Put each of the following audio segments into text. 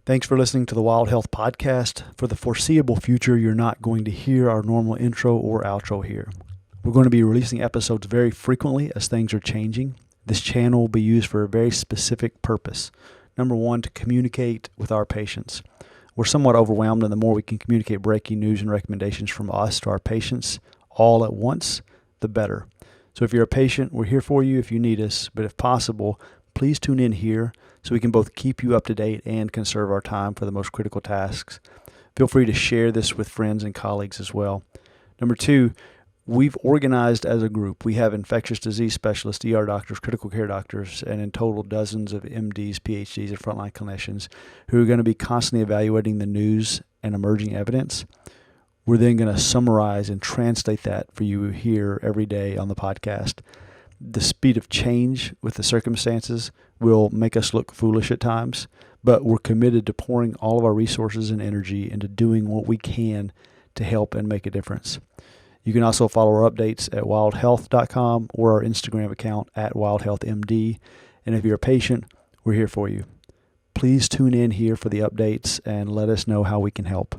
Thanks for listening to the Wild Health Podcast. For the foreseeable future, you're not going to hear our normal intro or outro here. We're going to be releasing episodes very frequently as things are changing. This channel will be used for a very specific purpose. Number one, to communicate with our patients. We're somewhat overwhelmed, and the more we can communicate breaking news and recommendations from us to our patients all at once, the better. So if you're a patient, we're here for you if you need us, but if possible, please tune in here so we can both keep you up to date and conserve our time for the most critical tasks. Feel free to share this with friends and colleagues as well. Number two, we've organized as a group. We have infectious disease specialists, ER doctors, critical care doctors, and in total dozens of MDs, PhDs, and frontline clinicians who are going to be constantly evaluating the news and emerging evidence. We're then going to summarize and translate that for you here every day on the podcast. The speed of change with the circumstances will make us look foolish at times, but we're committed to pouring all of our resources and energy into doing what we can to help and make a difference. You can also follow our updates at wildhealth.com or our Instagram account at wildhealthmd. And if you're a patient, we're here for you. Please tune in here for the updates and let us know how we can help.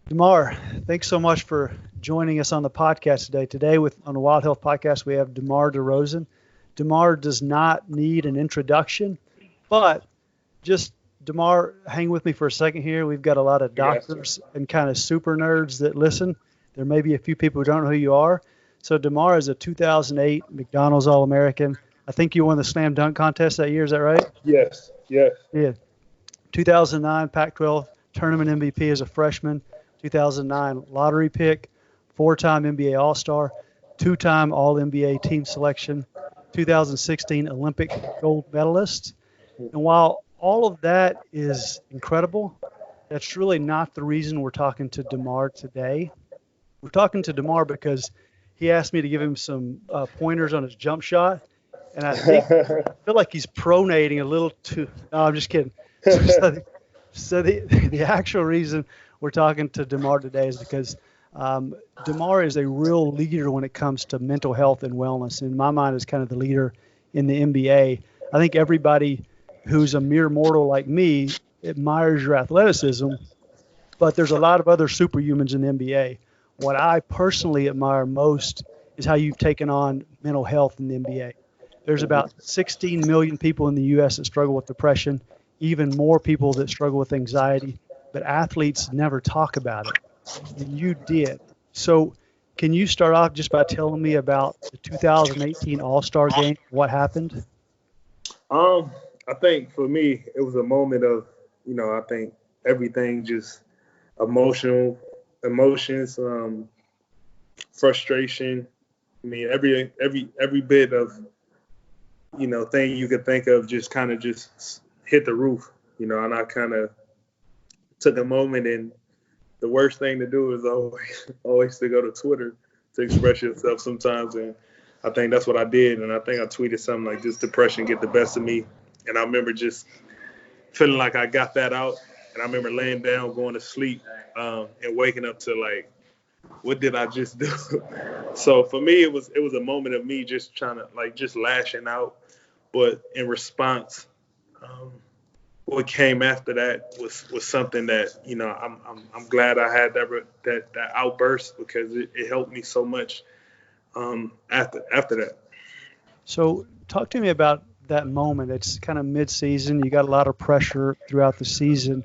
Demar, thanks so much for joining us on the podcast today. Today on the Wild Health Podcast, we have Demar Derozan. Demar does not need an introduction, but just Demar, hang with me for a second here. We've got a lot of doctors and kind of super nerds that listen. There may be a few people who don't know who you are. So Demar is a 2008 McDonald's All-American. I think you won the slam dunk contest that year. Is that right? Yes. Yeah. 2009 Pac-12 tournament MVP as a freshman. 2009 lottery pick, 4-time NBA All-Star, 2-time All-NBA team selection, 2016 Olympic gold medalist. And while all of that is incredible, that's really not the reason we're talking to Demar today. We're talking to Demar because he asked me to give him some pointers on his jump shot, and I feel like he's pronating a little too. No, I'm just kidding. So the actual reason we're talking to Demar today is because Demar is a real leader when it comes to mental health and wellness. In my mind, is kind of the leader in the NBA. I think everybody who's a mere mortal like me admires your athleticism, but there's a lot of other superhumans in the NBA. What I personally admire most is how you've taken on mental health in the NBA. There's about 16 million people in the U.S. that struggle with depression, even more people that struggle with anxiety, but athletes never talk about it. And you did. So can you start off just by telling me about the 2018 All-Star Game, what happened? I think for me, it was a moment of, I think everything just emotions, frustration. I mean, every bit of, thing you could think of just kind of just hit the roof, and I kind of took a moment, and the worst thing to do is always to go to Twitter to express yourself sometimes. And I think that's what I did. And I think I tweeted something like, "This depression get the best of me." And I remember just feeling like I got that out. And I remember laying down, going to sleep, and waking up to like, what did I just do? So for me, it was a moment of me just trying to just lashing out. But in response, what came after that was something that I'm glad I had that outburst, because it helped me so much after that. So talk to me about that moment. It's kind of mid-season. You got a lot of pressure throughout the season.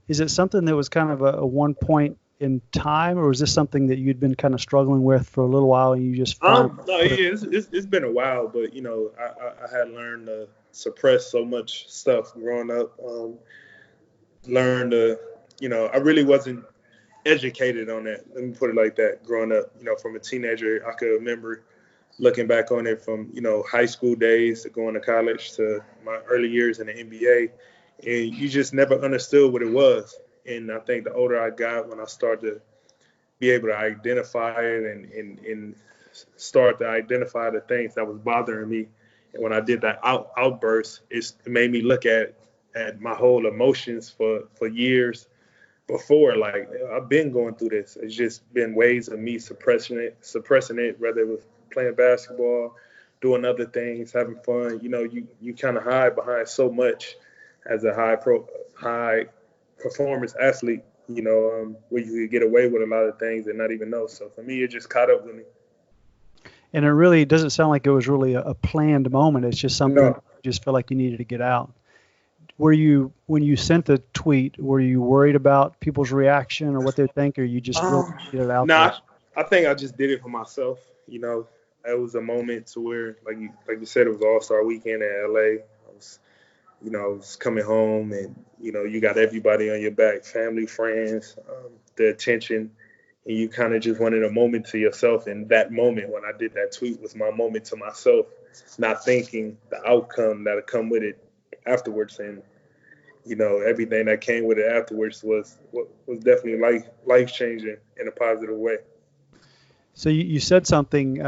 Is it something that was kind of a one point in time, or was this something that you'd been kind of struggling with for a little while and you just it's been a while, but I had learned to suppress so much stuff growing up. Learned to, I really wasn't educated on that. Let me put it like that. Growing up, from a teenager, I could remember looking back on it from, high school days to going to college to my early years in the NBA, and you just never understood what it was. And I think the older I got, when I started to be able to identify it and start to identify the things that was bothering me, and when I did that outburst, it made me look at my whole emotions for years before. Like, I've been going through this. It's just been ways of me suppressing it, whether it was playing basketball, doing other things, having fun. You kind of hide behind so much as a high performance athlete, where you could get away with a lot of things and not even know. So for me, it just caught up with me. And it really doesn't sound like it was really a planned moment. It's just something No, you just felt like you needed to get out. Were you, when you sent the tweet, were you worried about people's reaction or what they think, or you just really get it out there? nah, I think I just did it for myself. It was a moment to where, like you said, it was All-Star Weekend in LA. I was coming home, and you got everybody on your back, family, friends, the attention, and you kind of just wanted a moment to yourself. And that moment when I did that tweet was my moment to myself, not thinking the outcome that'll come with it afterwards. And everything that came with it afterwards was definitely life changing in a positive way. So you said something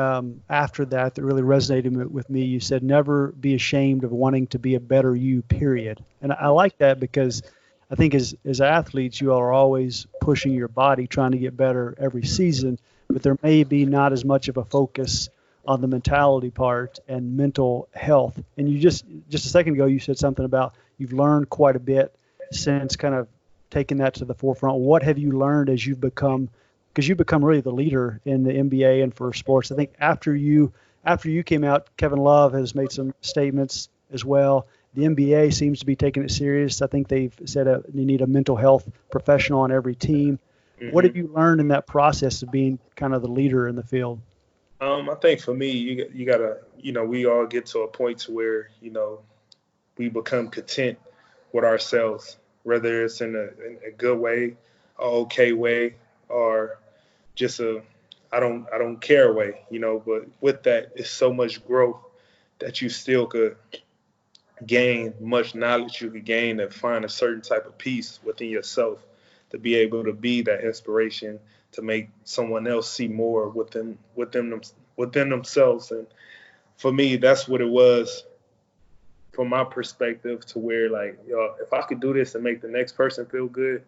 after that really resonated with me. You said, never be ashamed of wanting to be a better you, period. And I like that because I think as athletes, you are always pushing your body, trying to get better every season, but there may be not as much of a focus on the mentality part and mental health. And you just a second ago, you said something about you've learned quite a bit since kind of taking that to the forefront. What have you learned as you've become, because you've become really the leader in the NBA and for sports? I think after you came out, Kevin Love has made some statements as well. The NBA seems to be taking it serious. I think they've said you need a mental health professional on every team. Mm-hmm. What have you learned in that process of being kind of the leader in the field? I think for me, you gotta, we all get to a point to where, we become content with ourselves, whether it's in a good way, a okay way, or just I don't care way, but with that, it's so much growth that you still could gain, much knowledge you could gain, and find a certain type of peace within yourself to be able to be that inspiration to make someone else see more within themselves. And for me, that's what it was from my perspective, to where, like, if I could do this and make the next person feel good,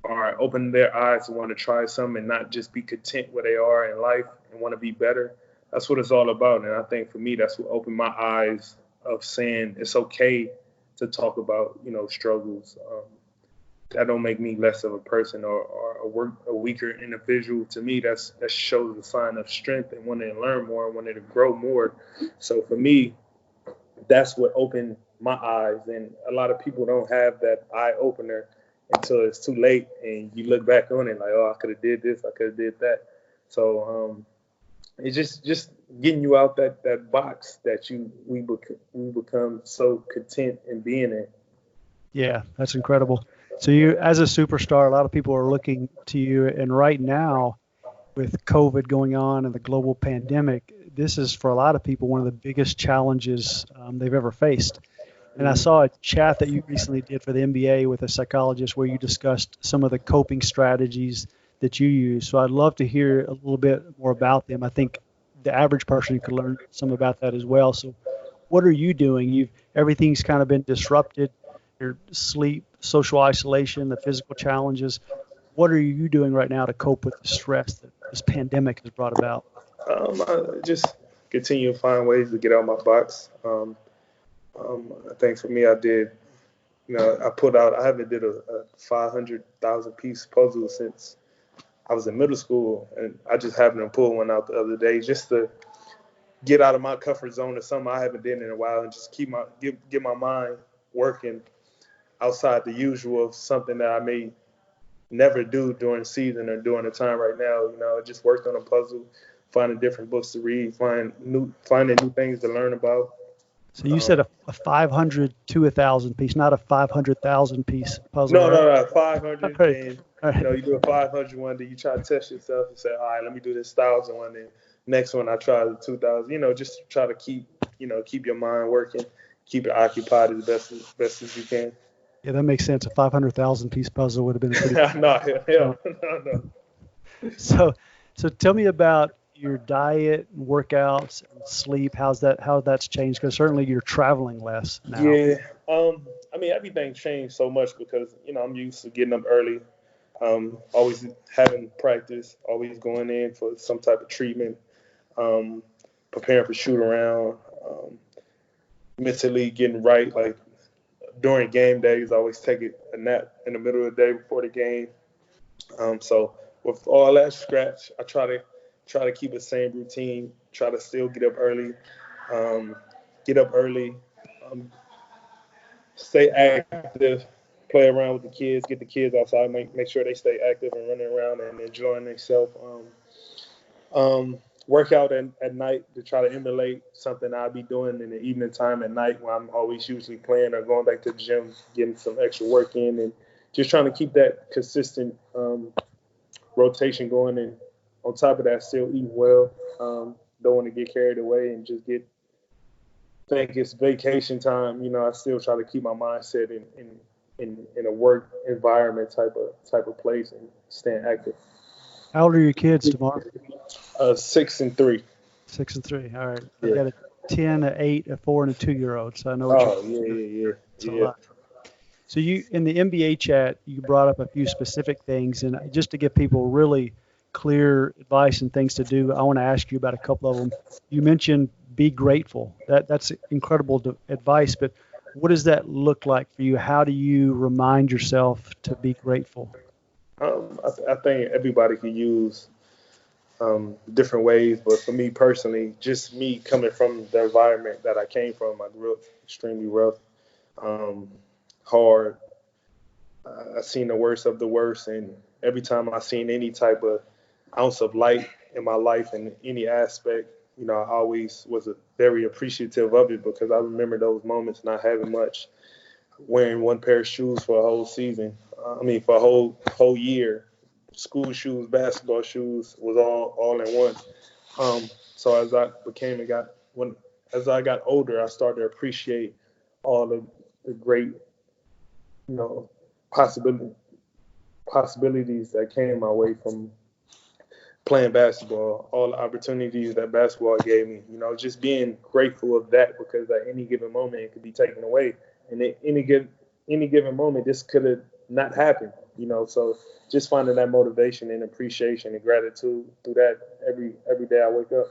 or open their eyes to want to try something and not just be content where they are in life and want to be better, that's what it's all about. And I think for me, that's what opened my eyes of saying it's okay to talk about, struggles. That don't make me less of a person or a weaker individual. To me, that shows a sign of strength and wanting to learn more and wanting to grow more. So for me, that's what opened my eyes. And a lot of people don't have that eye opener until it's too late, and you look back on it like, oh, I could have did this, I could have did that. So it's just getting you out that box that we become so content in being in. Yeah, that's incredible. So you, as a superstar, a lot of people are looking to you, and right now, with COVID going on and the global pandemic, this is for a lot of people one of the biggest challenges they've ever faced. And I saw a chat that you recently did for the NBA with a psychologist where you discussed some of the coping strategies that you use. So I'd love to hear a little bit more about them. I think the average person could learn some about that as well. So what are you doing? Everything's kind of been disrupted. Your sleep, social isolation, the physical challenges. What are you doing right now to cope with the stress that this pandemic has brought about? I just continue to find ways to get out of my box. I think for me, I haven't did a 500,000 piece puzzle since I was in middle school, and I just happened to pull one out the other day just to get out of my comfort zone of something I haven't done in a while, and just get my mind working outside the usual of something that I may never do during the season or during the time right now. I just worked on a puzzle, finding different books to read, finding new things to learn about. So you said a 500 to 1,000 piece, not a 500,000 piece puzzle. No, 500. Right. And right. You do a 500 one, then you try to test yourself and say, all right, let me do this 1,000 one. Then next one I try the 2,000. Just try to keep your mind working, keep it occupied as best as you can. Yeah, that makes sense. A 500,000 piece puzzle would have been a pretty. No. So tell me about your diet, workouts, and sleep. How that's changed? Because certainly you're traveling less now. Yeah. Everything changed so much because I'm used to getting up early, always having practice, always going in for some type of treatment, preparing for shoot around, mentally getting right. Like during game days, I always take a nap in the middle of the day before the game. So with all that scratch, I try to keep the same routine. Try to still get up early. Um, get up early. Um, Stay active. Play around with the kids. Get the kids outside. Make sure they stay active and running around and enjoying themselves. Work out at night to try to emulate something I'll be doing in the evening time at night when I'm always usually playing or going back to the gym, getting some extra work in, and just trying to keep that consistent rotation going. And on top of that, still eating well. Don't want to get carried away and just think it's vacation time. I still try to keep my mindset in a work environment type of place and staying active. How old are your kids, Demar? 6 and 3. 6 and 3. All right. I've Yeah. got a 10, a 8, a 4, and a 2-year-old. So I know what Oh you're. It's a yeah. lot. So you in the NBA chat, you brought up a few specific things, and just to give people really clear advice and things to do, I want to ask you about a couple of them. You mentioned be grateful. That's incredible advice, but what does that look like for you? How do you remind yourself to be grateful? I think everybody could use different ways, but for me personally, just me coming from the environment that I came from, I grew up extremely rough, hard. I seen the worst of the worst, and every time I seen any type of ounce of light in my life in any aspect, I always was very appreciative of it because I remember those moments not having much, wearing one pair of shoes for a whole season. For a whole year. School shoes, basketball shoes was all in one. So as I as I got older, I started to appreciate all the great, you know, possibilities that came my way from playing basketball, all the opportunities that basketball gave me. Just being grateful of that because at any given moment it could be taken away, and at any given moment this could have not happened. So just finding that motivation and appreciation and gratitude through that every day I wake up.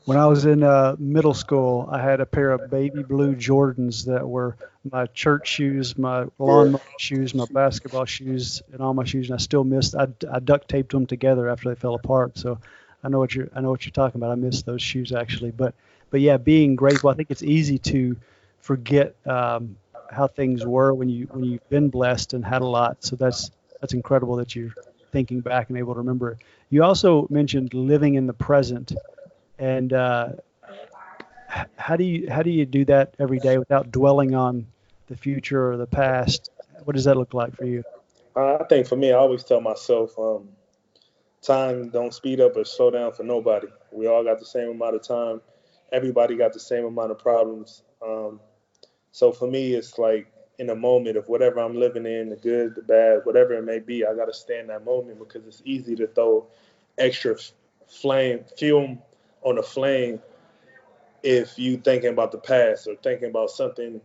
When I was in middle school, I had a pair of baby blue Jordans that were my church shoes, my lawn mowing shoes, my basketball shoes, and all my shoes. And I still missed. I duct taped them together after they fell apart. So I know what you're talking about. I miss those shoes actually. But yeah, being grateful. I think it's easy to forget how things were when you've been blessed and had a lot. So that's incredible that you're thinking back and able to remember it. You also mentioned living in the present. And how do you do that every day without dwelling on the future or the past? What does that look like for you? I think for me, I always tell myself, time don't speed up or slow down for nobody. We all got the same amount of time. Everybody got the same amount of problems. So for me, it's like in a moment of whatever I'm living in, the good, the bad, whatever it may be, I got to stay in that moment because it's easy to throw extra fume on a flame if you thinking about the past or thinking about something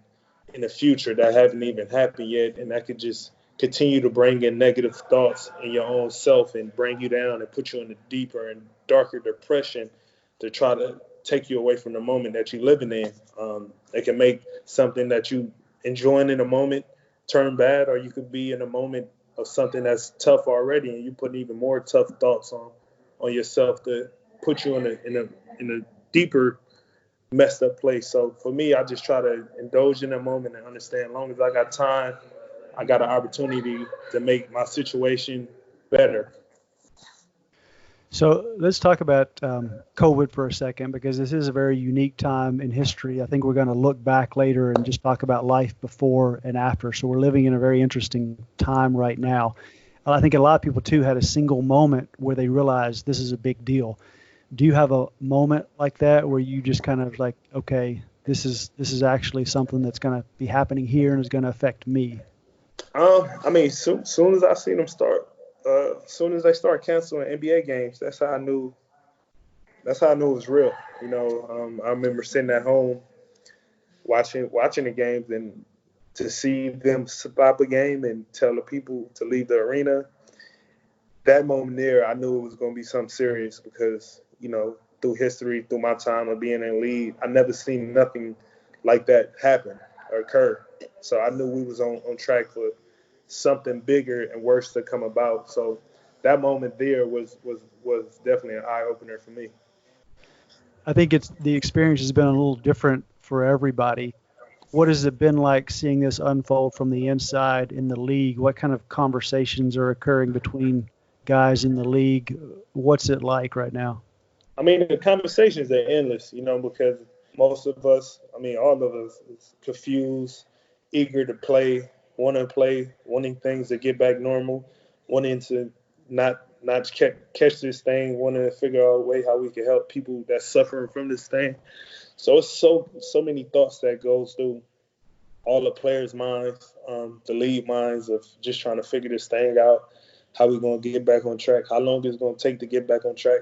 in the future that haven't even happened yet, and that could just continue to bring in negative thoughts in your own self and bring you down and put you in a deeper and darker depression to try to take you away from the moment that you're living in. It can make something that you enjoying in a moment turn bad, or you could be in a moment of something that's tough already, and you put even more tough thoughts on yourself to put you in a deeper messed up place. So for me, I just try to indulge in that moment and understand as long as I got time, I got an opportunity to make my situation better. So let's talk about COVID for a second, because this is a very unique time in history. I think we're going to look back later and just talk about life before and after. So we're living in a very interesting time right now. I think a lot of people too had a single moment where they realized this is a big deal. Do you have a moment like that where you just kind of like, okay, this is actually something that's going to be happening here and is going to affect me? Soon as I seen them start, soon as they start canceling NBA games, that's how I knew. That's how I knew it was real. I remember sitting at home watching the games, and to see them stop a game and tell the people to leave the arena. That moment there, I knew it was going to be something serious because through history, through my time of being in the league, I never seen nothing like that happen. occur. So I knew we was on track for something bigger and worse to come about. So that moment there was definitely an eye opener for me. I think it's the experience has been a little different for everybody. What has it been like seeing this unfold from the inside in the league? What kind of conversations are occurring between guys in the league? What's it like right now? I mean, the conversations are endless, because most of us, I mean, all of us, is confused, eager to play, wanting things to get back normal, wanting to not catch this thing, wanting to figure out a way how we can help people that's suffering from this thing. So it's so many thoughts that goes through all the players' minds, the league minds of just trying to figure this thing out, how we're gonna get back on track, how long it's gonna take to get back on track.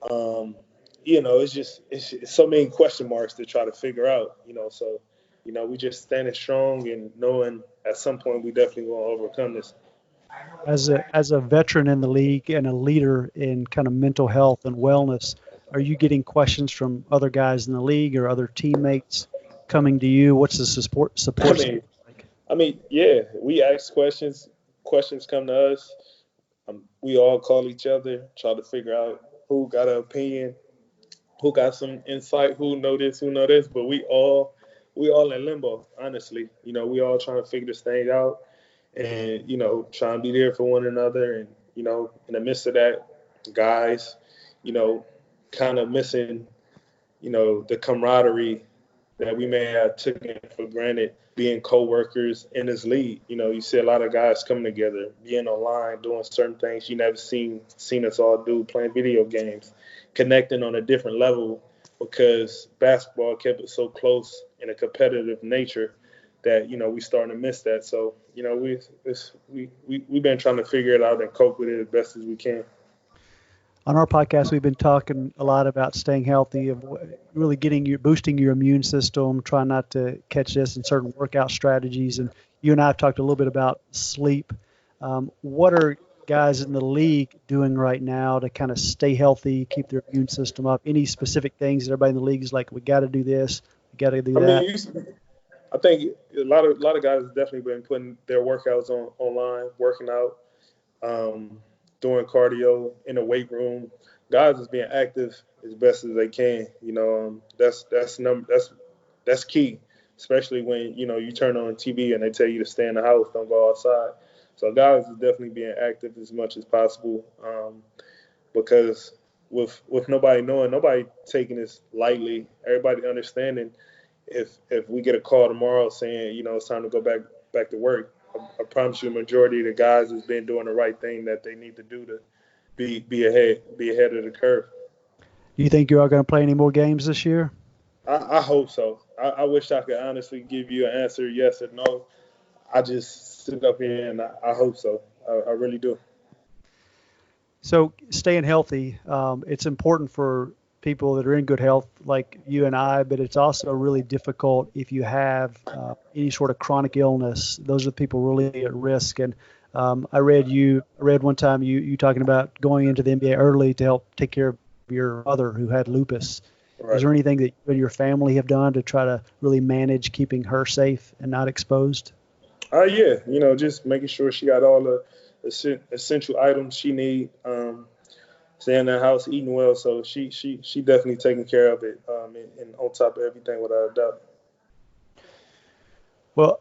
Um, it's so many question marks to try to figure out. So we just standing strong and knowing at some point we definitely gonna overcome this. As a veteran in the league and a leader in kind of mental health and wellness, are you getting questions from other guys in the league or other teammates coming to you? What's the support I support mean, like? yeah, we ask questions. Questions come to us. We all call each other, try to figure out who got an opinion, who got some insight, who know this, who know this. But we all in limbo, honestly. We all trying to figure this thing out, and try and be there for one another. And in the midst of that, guys, you know, kind of missing, the camaraderie that we may have taken for granted being co-workers in this league. You see a lot of guys coming together, being online, doing certain things you never seen us all do, playing video games, connecting on a different level because basketball kept it so close in a competitive nature that we starting to miss that. So we've been trying to figure it out and cope with it as best as we can. On our podcast, we've been talking a lot about staying healthy, of really boosting your immune system, trying not to catch this, and certain workout strategies. And you and I have talked a little bit about sleep. What are guys in the league doing right now to kind of stay healthy, keep their immune system up? Any specific things that everybody in the league is like, we got to do this, we got to do I that? mean, I think a lot of guys have definitely been putting their workouts online, working out, um, doing cardio in the weight room. Guys is being active as best as they can. That's key, especially when you turn on TV and they tell you to stay in the house, don't go outside. So guys is definitely being active as much as possible, because with nobody knowing, nobody taking this lightly. Everybody understanding if we get a call tomorrow saying it's time to go back to work, I promise you, the majority of the guys has been doing the right thing that they need to do to be ahead of the curve. Do you think you are going to play any more games this year? I hope so. I wish I could honestly give you an answer, yes or no. I just sit up here and I hope so. I really do. So staying healthy, it's important for people that are in good health like you and I, but it's also really difficult if you have any sort of chronic illness. Those are the people really at risk. And I read one time you talking about going into the NBA early to help take care of your mother who had lupus. Is Right. there anything that you and your family have done to try to really manage keeping her safe and not exposed? Yeah, just making sure she got all the essential items she need. Staying in the house, eating well. So she definitely taking care of it, and on top of everything, without a doubt. Well,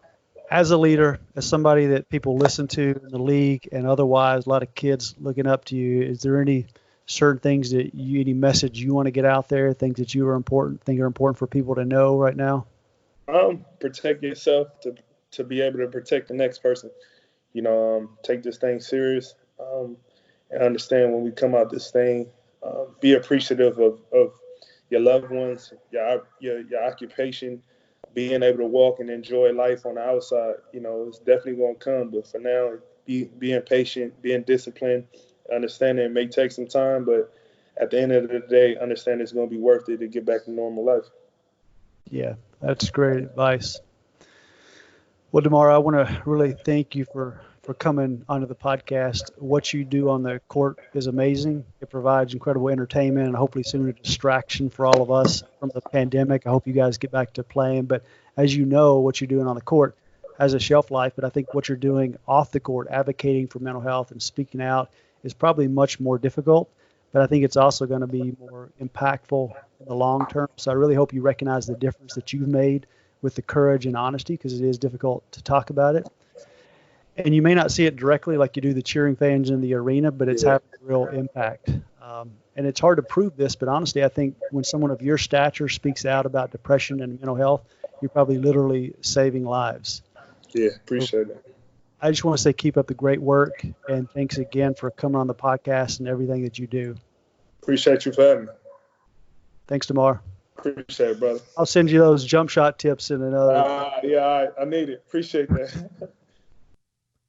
as a leader, as somebody that people listen to in the league and otherwise, a lot of kids looking up to you, is there any certain things any message you want to get out there, things that think are important for people to know right now? Protect yourself to be able to protect the next person. Take this thing serious, and understand when we come out this thing, be appreciative of your loved ones, your occupation, being able to walk and enjoy life on the outside. It's definitely going to come, but for now, being patient, being disciplined, understanding it may take some time, but at the end of the day, understand it's going to be worth it to get back to normal life. Yeah, that's great advice. Well, Demar, I want to really thank you for for coming onto the podcast. What you do on the court is amazing. It provides incredible entertainment and hopefully soon a distraction for all of us from the pandemic. I hope you guys get back to playing. But as you know, what you're doing on the court has a shelf life. But I think what you're doing off the court, advocating for mental health and speaking out, is probably much more difficult. But I think it's also going to be more impactful in the long term. So I really hope you recognize the difference that you've made with the courage and honesty, because it is difficult to talk about it. And you may not see it directly like you do the cheering fans in the arena, but it's having a real impact. And it's hard to prove this, but honestly, I think when someone of your stature speaks out about depression and mental health, you're probably literally saving lives. Yeah, appreciate it. I just want to say keep up the great work, and thanks again for coming on the podcast and everything that you do. Appreciate you for having me. Thanks, Demar. Appreciate it, brother. I'll send you those jump shot tips in another. Yeah, I need it. Appreciate that.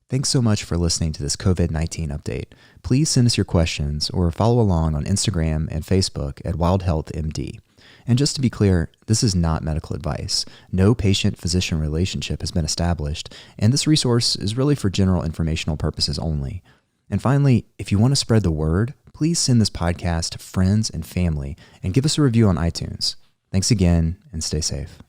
Thanks so much for listening to this COVID-19 update. Please send us your questions or follow along on Instagram and Facebook at Wild Health MD. And just to be clear, this is not medical advice. No patient-physician relationship has been established, and this resource is really for general informational purposes only. And finally, if you want to spread the word, please send this podcast to friends and family and give us a review on iTunes. Thanks again, and stay safe.